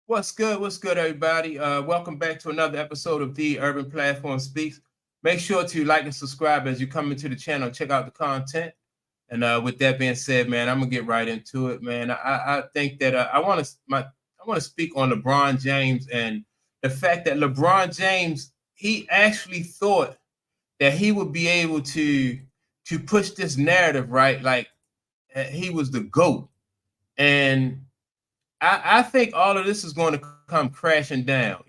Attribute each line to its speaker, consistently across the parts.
Speaker 1: What's good? What's good, everybody? Welcome back to another episode of The Urban Platform Speaks. Make sure to like and subscribe as you come into the channel. Check out the content. And with that being said, man, I'm gonna get right into it, man. I think that I want to speak on LeBron James and the fact that LeBron James he actually thought that he would be able to push this narrative, right? Like he was the GOAT. And I think all of this is going to come crashing down,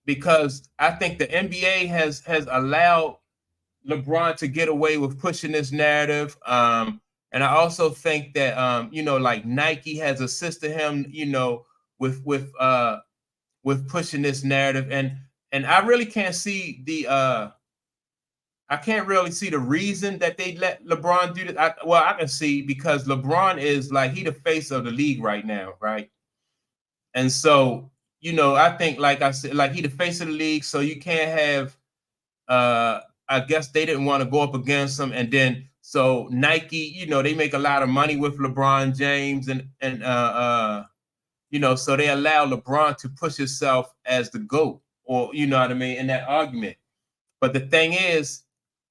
Speaker 1: because I think the NBA has allowed LeBron to get away with pushing this narrative. And I also think that like Nike has assisted him, with with pushing this narrative. And I really can't see the I can't really see the reason that they let LeBron do this. I can see because LeBron is like he the face of the league right now, right? And so, I think like I said, like he the face of the league, so you can't have I guess they didn't want to go up against him. And then so Nike, they make a lot of money with LeBron James and so they allow LeBron to push himself as the GOAT, or you know what I mean, in that argument. But the thing is,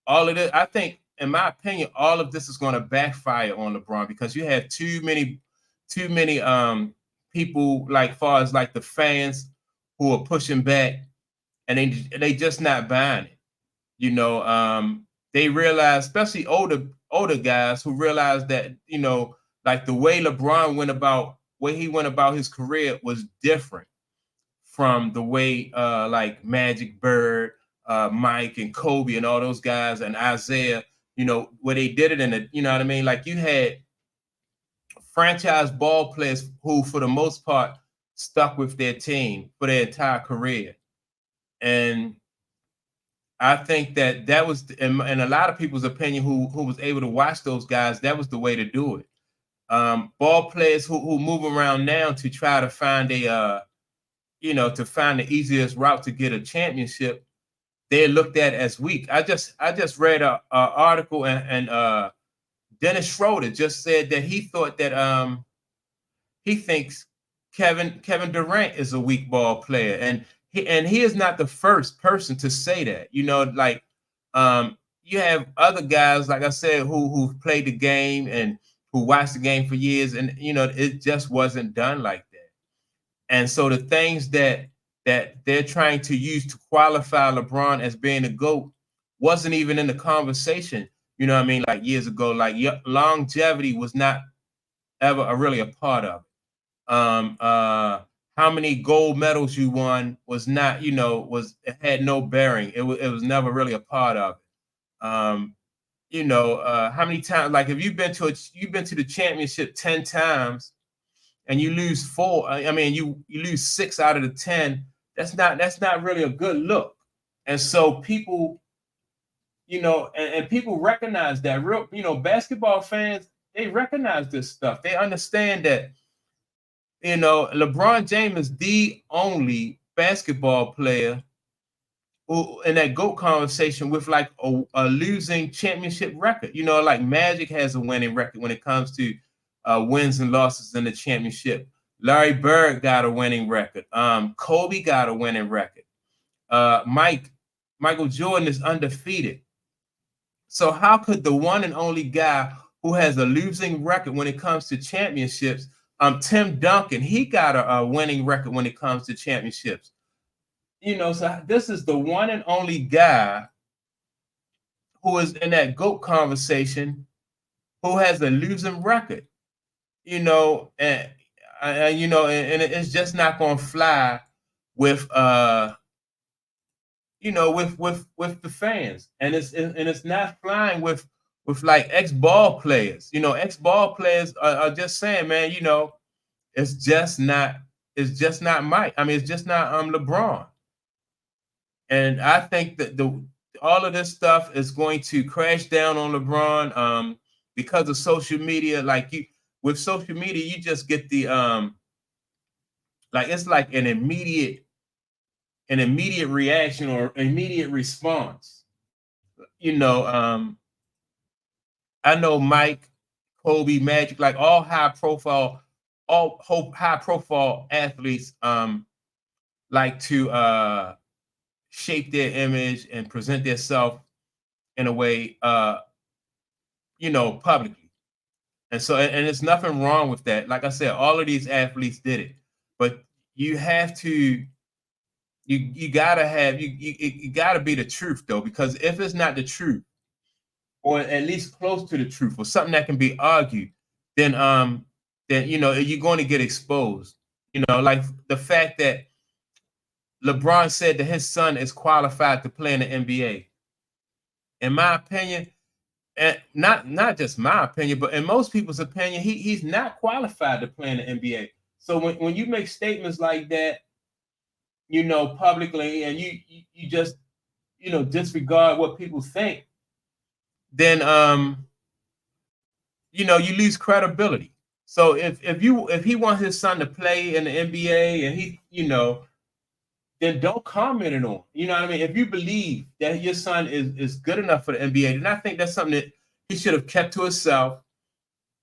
Speaker 1: all of this, I think, in my opinion, all of this is going to backfire on LeBron because you have too many people, like far as like the fans who are pushing back, and they just not buying it. They realize, especially older guys who realize that, like the way LeBron went about his career was different from the way like Magic, Bird, Mike, and Kobe, and all those guys, and Isaiah, where they did it in the, you know what I mean? Like you had franchise ball players who, for the most part, stuck with their team for their entire career. And I think that was, in a lot of people's opinion, who was able to watch those guys, that was the way to do it. Ball players who move around now to try to find to find the easiest route to get a championship, they're looked at as weak. I just read a article, and Dennis Schroeder just said that he thought that he thinks Kevin Durant is a weak ball player, and he is not the first person to say that. Like you have other guys, like I said, who've played the game and who watched the game for years, and it just wasn't done like that. And so the things that they're trying to use to qualify LeBron as being a GOAT wasn't even in the conversation. You know what I mean? Like years ago, like longevity was not ever really a part of it. How many gold medals you won was not, it had no bearing. It was never really a part of it. How many times, like if you've been to the championship 10 times and you lose four, I mean you lose 6 out of the 10, that's not really a good look. And so people, and people recognize that. Real, basketball fans, they recognize this stuff. They understand that, LeBron James is the only basketball player who, in that GOAT conversation, with like a losing championship record. Like Magic has a winning record when it comes to wins and losses in the championship. Larry Bird got a winning record. Kobe got a winning record. Michael Jordan is undefeated. So how could the one and only guy who has a losing record when it comes to championships, Tim Duncan, he got a winning record when it comes to championships. So this is the one and only guy who is in that GOAT conversation who has a losing record. And it's just not going to fly with with the fans, and it's not flying with like ex ball players. Ex ball players are just saying, man, it's just not Mike. I mean, it's just not LeBron. And I think that the all of this stuff is going to crash down on LeBron because of social media. Like with social media, you just get the like it's like an immediate reaction or immediate response. You know, I know Mike, Kobe, Magic, like all high profile, all high profile athletes like to shape their image and present themselves in a way, publicly. And so, and there's nothing wrong with that. Like I said, all of these athletes did it, but you have to, you gotta have, you gotta be the truth though, because if it's not the truth, or at least close to the truth, or something that can be argued, then you're going to get exposed. Like the fact that LeBron said that his son is qualified to play in the NBA. In my opinion, and not just my opinion, but in most people's opinion, he's not qualified to play in the NBA. So when you make statements like that, publicly, and you just disregard what people think, then you lose credibility. So if he wants his son to play in the NBA, and then don't comment it on. You know what I mean? If you believe that your son is good enough for the NBA, then I think that's something that he should have kept to himself.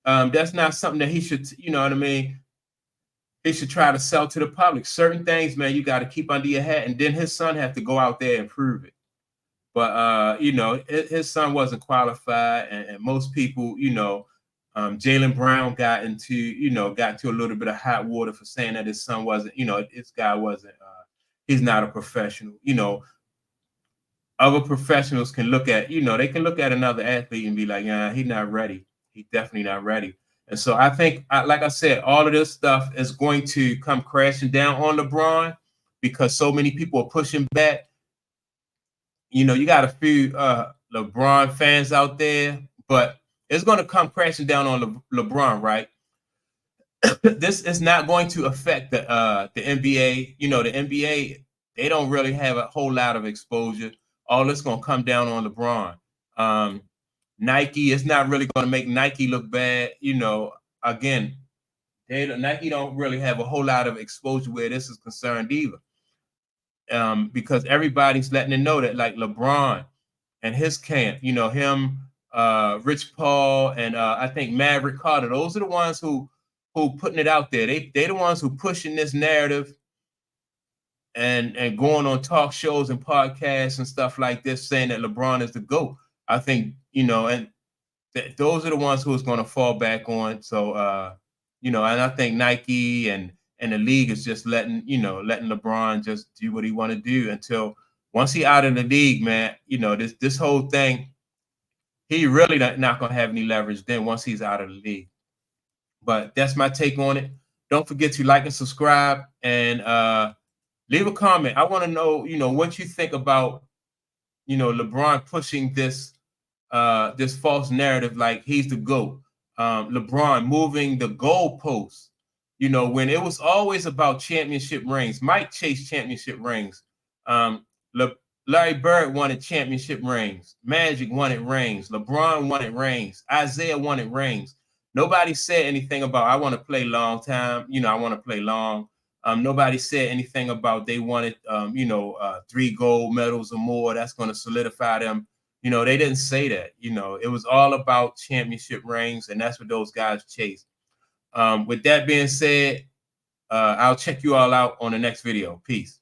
Speaker 1: That's not something that he should, you know what I mean? He should try to sell to the public. Certain things, man, you got to keep under your hat, and then his son have to go out there and prove it. But his son wasn't qualified, and most people, Jaylen Brown got into a little bit of hot water for saying that his son wasn't, this guy wasn't. He's not a professional. Other professionals can look at, they can look at another athlete and be like, yeah, he's not ready. He's definitely not ready. And so I think, like I said, all of this stuff is going to come crashing down on LeBron because so many people are pushing back. You got a few LeBron fans out there, but it's going to come crashing down on LeBron, right? This is not going to affect the NBA. The NBA, they don't really have a whole lot of exposure. All this going to come down on LeBron. Nike, it's not really going to make Nike look bad. Again, Nike don't really have a whole lot of exposure where this is concerned either. Because everybody's letting them know that, like LeBron and his camp, him, Rich Paul, and I think Maverick Carter, those are the ones who putting it out there. They're the ones who pushing this narrative and going on talk shows and podcasts and stuff like this, saying that LeBron is the GOAT. I think, and those are the ones who is going to fall back on. So, and I think Nike and the league is just letting LeBron just do what he want to do until once he out of the league, man, this whole thing, he really not going to have any leverage then once he's out of the league. But that's my take on it. Don't forget to like and subscribe and leave a comment. I want to know, what you think about, LeBron pushing this false narrative like he's the GOAT. LeBron moving the goalposts, when it was always about championship rings. Mike chased championship rings. Larry Bird wanted championship rings. Magic wanted rings. LeBron wanted rings. Isaiah wanted rings. Nobody said anything about, I want to play long time. I want to play long. Nobody said anything about they wanted, 3 gold medals or more. That's going to solidify them. They didn't say that. It was all about championship rings, and that's what those guys chased. With that being said, I'll check you all out on the next video. Peace.